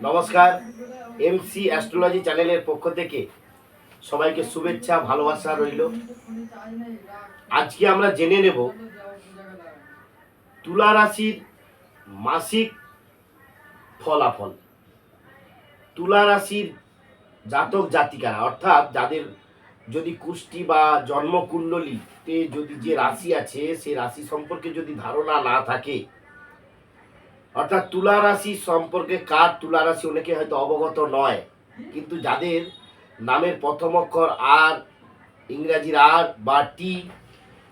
নমস্কার, MC astrology চ্যানেলের পক্ষ থেকে সবাইকে শুভেচ্ছা ভালোবাসা রইল। আজকে আমরা জেনে নেব তুলা রাশির মাসিক ফলাফল। তুলা রাশির জাতক জাতিকারা অর্থাৎ যাদের যদি কুষ্টি বা জন্মকুণ্ডলীতে যদি যে রাশি আছে সেই রাশি সম্পর্কে যদি ধারণা না থাকে, অর্থাৎ তুলা রাশি সম্পর্কে কার তুলা রাশি অনেকে হয়তো অবগত নয়, কিন্তু যাদের নামের প্রথম অক্ষর আর, ইংরাজির আর বা টি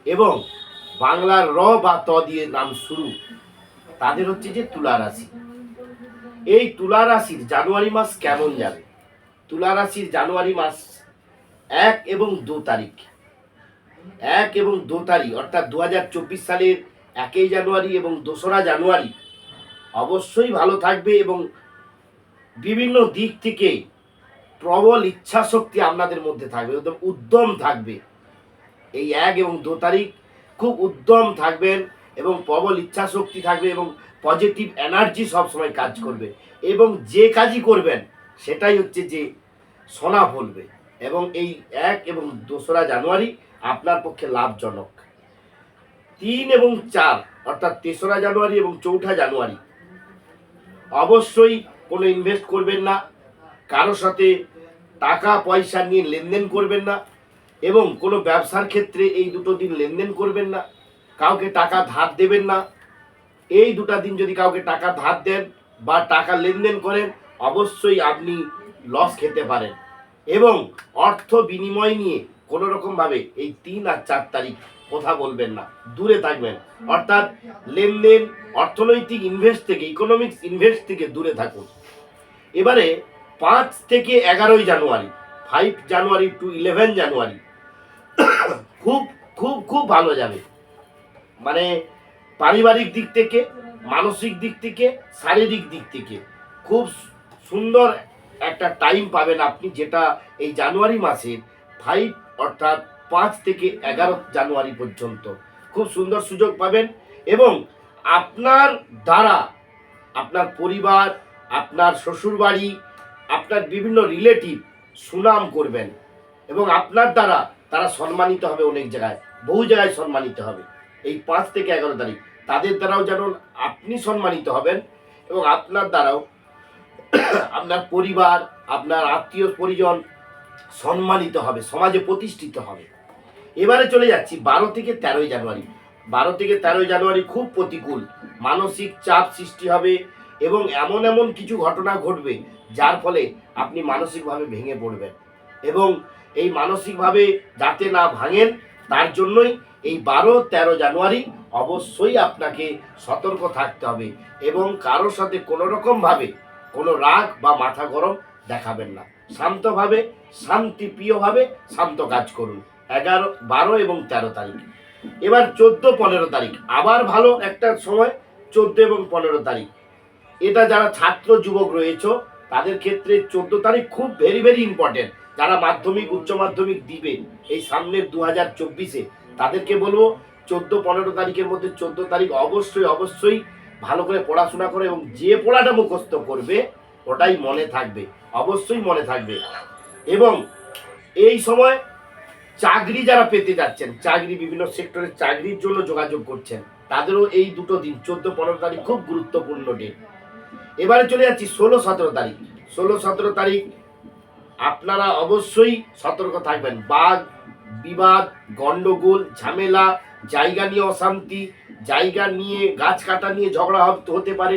এবং বাংলার র বা ত দিয়ে নাম শুরু, তাদের হচ্ছে যে তুলা রাশি। এই তুলা রাশির জানুয়ারি মাস কেমন যাবে? তুলা রাশির জানুয়ারি মাস 1 এবং 2 তারিখ, 1 এবং 2 তারিখ অর্থাৎ 2024 সালের 1 জানুয়ারি এবং 2রা জানুয়ারি অবশ্যই ভালো থাকবে এবং বিভিন্ন দিক থেকে প্রবল ইচ্ছা শক্তি আপনাদের মধ্যে থাকবে, একদম উদ্যম থাকবে। এই 1 এবং 2 তারিখ খুব উদ্যম থাকবেন এবং প্রবল ইচ্ছা শক্তি থাকবে এবং পজিটিভ এনার্জি সবসময় কাজ করবে এবং যে কাজই করবেন সেটাই হচ্ছে যে সোনা ফলবে এবং এই 1 এবং 2রা জানুয়ারি আপনার পক্ষে লাভজনক। 3 এবং 4 অর্থাৎ 3রা জানুয়ারি এবং 4ঠা জানুয়ারি অবশ্যই কোনো ইনভেস্ট করবেন না, কারোর সাথে টাকা পয়সা নিয়ে লেনদেন করবেন না এবং কোনো ব্যবসার ক্ষেত্রে এই দুটো দিন লেনদেন করবেন না, কাউকে টাকা ধার দেবেন না। এই দুটা দিন যদি কাউকে টাকা ধার দেন বা টাকা লেনদেন করেন অবশ্যই আপনি লস খেতে পারেন এবং অর্থ বিনিময় নিয়ে কোনো রকমভাবে এই 3 আর 4 তারিখ কথা বলবেন না, দূরে থাকবেন। অর্থাৎ লেনদেন, অর্থনৈতিক ইনভেস্ট থেকে, ইকোনমিক্স ইনভেস্ট থেকে দূরে থাকুন। এবারে 5 থেকে 11 জানুয়ারি, 5 জানুয়ারি টু 11 জানুয়ারি খুব খুব খুব ভালো যাবে। মানে পারিবারিক দিক থেকে, মানসিক দিক থেকে, শারীরিক দিক থেকে খুব সুন্দর একটা টাইম পাবেন আপনি, যেটা এই জানুয়ারি মাসের 5 অর্থাৎ 5 থেকে 11 জানুয়ারি পর্যন্ত খুব সুন্দর সুযোগ পাবেন এবং আপনার দ্বারা আপনার পরিবার, আপনার শ্বশুরবাড়ি, আপনার বিভিন্ন রিলেটিভ সুনাম করবেন এবং আপনার দ্বারা তারা সম্মানিত হবে, অনেক জায়গায়, বহু জায়গায় সম্মানিত হবে। এই 5 থেকে 11 তারিখ তাদের দ্বারাও যেন আপনি সম্মানিত হবেন এবং আপনার দ্বারাও আপনার পরিবার, আপনার আত্মীয় পরিজন সম্মানিত হবে, সমাজে প্রতিষ্ঠিত হবে। এবারে চলে যাচ্ছি 12 থেকে 13 জানুয়ারি। 12 থেকে 13 জানুয়ারি খুব প্রতিকূল, মানসিক চাপ সৃষ্টি হবে এবং এমন এমন কিছু ঘটনা ঘটবে যার ফলে আপনি মানসিকভাবে ভেঙে পড়বেন এবং এই মানসিকভাবে যাতে না ভাঙেন তার জন্যই এই 12-13 জানুয়ারি অবশ্যই আপনাকে সতর্ক থাকতে হবে এবং কারোর সাথে কোনো রকমভাবে কোনো রাগ বা মাথা গরম দেখাবেন না, শান্তভাবে, শান্তিপ্রিয়ভাবে শান্ত কাজ করুন 11, 12 এবং 13 তারিখ। এবার 14-15 তারিখ আবার ভালো একটা সময়। 14 এবং 15 তারিখ এটা যারা ছাত্র যুবক রয়েছে তাদের ক্ষেত্রে 14 তারিখ খুব ভেরি ভেরি ইম্পর্টেন্ট। যারা মাধ্যমিক, উচ্চ মাধ্যমিক দিবে এই সামনের 2024-এ তাদেরকে বলবো 14-15 তারিখের মধ্যে 14 তারিখ অবশ্যই অবশ্যই ভালো করে পড়াশোনা করে এবং যে পড়াটা মুখস্থ করবে ওটাই মনে থাকবে, অবশ্যই মনে থাকবে। এবং এই সময় চাকরি যারা পেতে যাচ্ছেন, চাকরি বিভিন্ন সেক্টরের চাকরির জন্য যোগাযোগ করছেন, তাদেরও এই দুটো দিন 14-15 তারিখ খুব গুরুত্বপূর্ণ ডেট। এবারে চলে যাচ্ছি 16-17 তারিখ। 16-17 তারিখ আপনারা অবশ্যই সতর্ক থাকবেন। বাদ বিবাদ, গন্ডগোল, ঝামেলা, জায়গা নিয়ে অশান্তি, জায়গা নিয়ে গাছ কাটা নিয়ে ঝগড়া হতে পারে,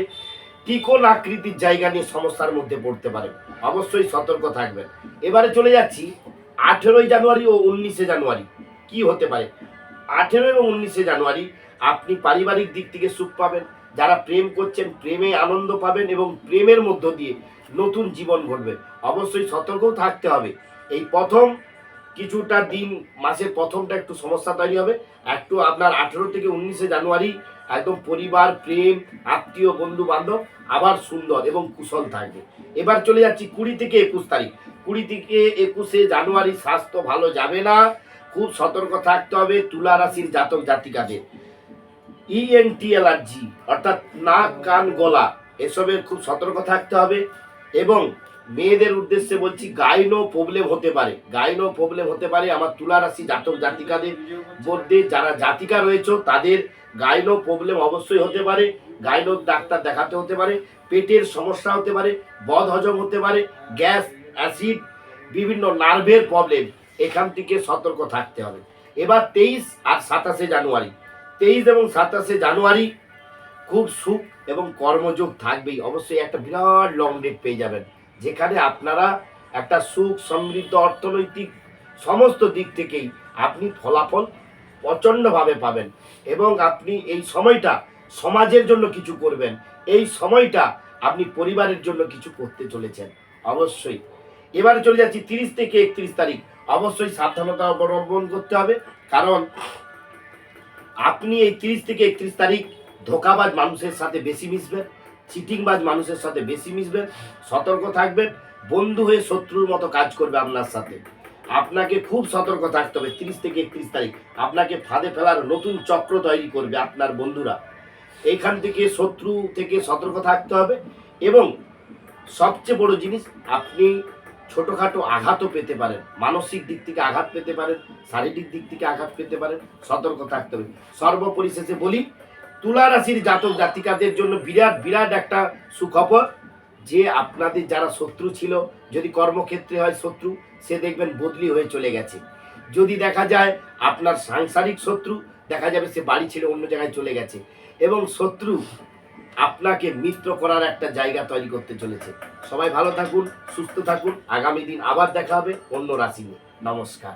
ত্রিকোণ আকৃতির জায়গা নিয়ে সমস্যার মধ্যে পড়তে পারে, অবশ্যই সতর্ক থাকবেন। এবারে চলে যাচ্ছি 18 জানুয়ারি ও 19 জানুয়ারি কি হতে পারে। 18 এবং 19 জানুয়ারি আপনি পারিবারিক দিক থেকে সুখ পাবেন, যারা প্রেম করছেন প্রেমে আনন্দ পাবেন এবং প্রেমের মধ্য দিয়ে নতুন জীবন ঘটবে। অবশ্যই সতর্কও থাকতে হবে। এই প্রথম কিছুটা দিন, মাসের প্রথমটা একটু সমস্যা তৈরি হবে, একটু আপনার 18 থেকে 19 জানুয়ারি একদম পরিবার, প্রেম, আত্মীয়, বন্ধু বান্ধব আবার সুন্দর এবং কুশল থাকবে। এবার চলে যাচ্ছি 20 থেকে 21 তারিখ। 20 থেকে 21 জানুয়ারি স্বাস্থ্য ভালো যাবে না, খুব সতর্ক থাকতে হবে তুলা রাশির জাতক জাতিকাদের। ইএনটি অ্যালার্জি অর্থাৎ নাক, কান, গলা এসবের খুব সতর্ক থাকতে হবে এবং মেয়েদের উদ্দেশ্যে বলছি গাইনো প্রবলেম হতে পারে, গাইনো প্রবলেম হতে পারে আমার তুলা রাশি জাতক জাতিকাদের মধ্যে। যারা জাতিকা রয়েছে তাদের গাইনো প্রবলেম অবশ্যই হতে পারে, গাইনোর ডাক্তার দেখাতে হতে পারে, পেটের সমস্যা হতে পারে, বদ হজম হতে পারে, গ্যাস, অ্যাসিড, বিভিন্ন নার্ভের প্রবলেম, এখান থেকে সতর্ক থাকতে হবে। এবার 23 আর 27 জানুয়ারি, 23 এবং 27 জানুয়ারি খুব সুখ এবং কর্মযোগ থাকবেই, অবশ্যই একটা বিরাট লং ডেট পেয়ে যাবেন, যেখানে আপনারা একটা সুখ সমৃদ্ধ অর্থনৈতিক সমস্ত দিক থেকেই আপনি ফলাফল প্রচণ্ডভাবে পাবেন। এবং আপনি এই সময়টা সমাজের জন্য কিছু করবেন, এই সময়টা আপনি পরিবারের জন্য কিছু করতে চলেছেন অবশ্যই। এবারে চলে যাচ্ছি 30 থেকে 31 তারিখ, অবশ্যই সাবধানতা অবলম্বন করতে হবে, কারণ আপনি এই 30 থেকে 31 তারিখ ধোঁকাবাজ মানুষের সাথে বেশি মিশবেন, চিটিংবাজ মানুষের সাথে বেশি মিশবেন, সতর্ক থাকবেন। বন্ধু হয়ে শত্রুর মতো কাজ করবে আপনার সাথে, আপনাকে খুব সতর্ক থাকতে হবে। 30 থেকে 31 তারিখ আপনাকে ফাঁদে ফেলার নতুন চক্র তৈরি করবে আপনার বন্ধুরা, এইখান থেকে শত্রু থেকে সতর্ক থাকতে হবে। এবং সবচেয়ে বড় জিনিস, আপনি ছোটোখাটো আঘাতও পেতে পারেন, মানসিক দিক থেকে আঘাত পেতে পারেন, শারীরিক দিক থেকে আঘাত পেতে পারেন, সতর্ক থাকতে হবে। সর্বপরিশেষে বলি, তুলা রাশির জাতক জাতিকাদের জন্য বিরাট বিরাট একটা সুখবর, যে আপনাদের যারা শত্রু ছিল, যদি কর্মক্ষেত্রে হয় শত্রু, সে দেখবেন বদলি হয়ে চলে গেছে। যদি দেখা যায় আপনার সাংসারিক শত্রু, দেখা যাবে সে বাড়ি ছেড়ে অন্য জায়গায় চলে গেছে। এবং শত্রু আপনাকে মিত্র করার একটা জায়গা তৈরি করতে চলেছে। সবাই ভালো থাকুন, সুস্থ থাকুন, আগামী দিন আবার দেখা হবে অন্য রাশি নিয়ে। নমস্কার।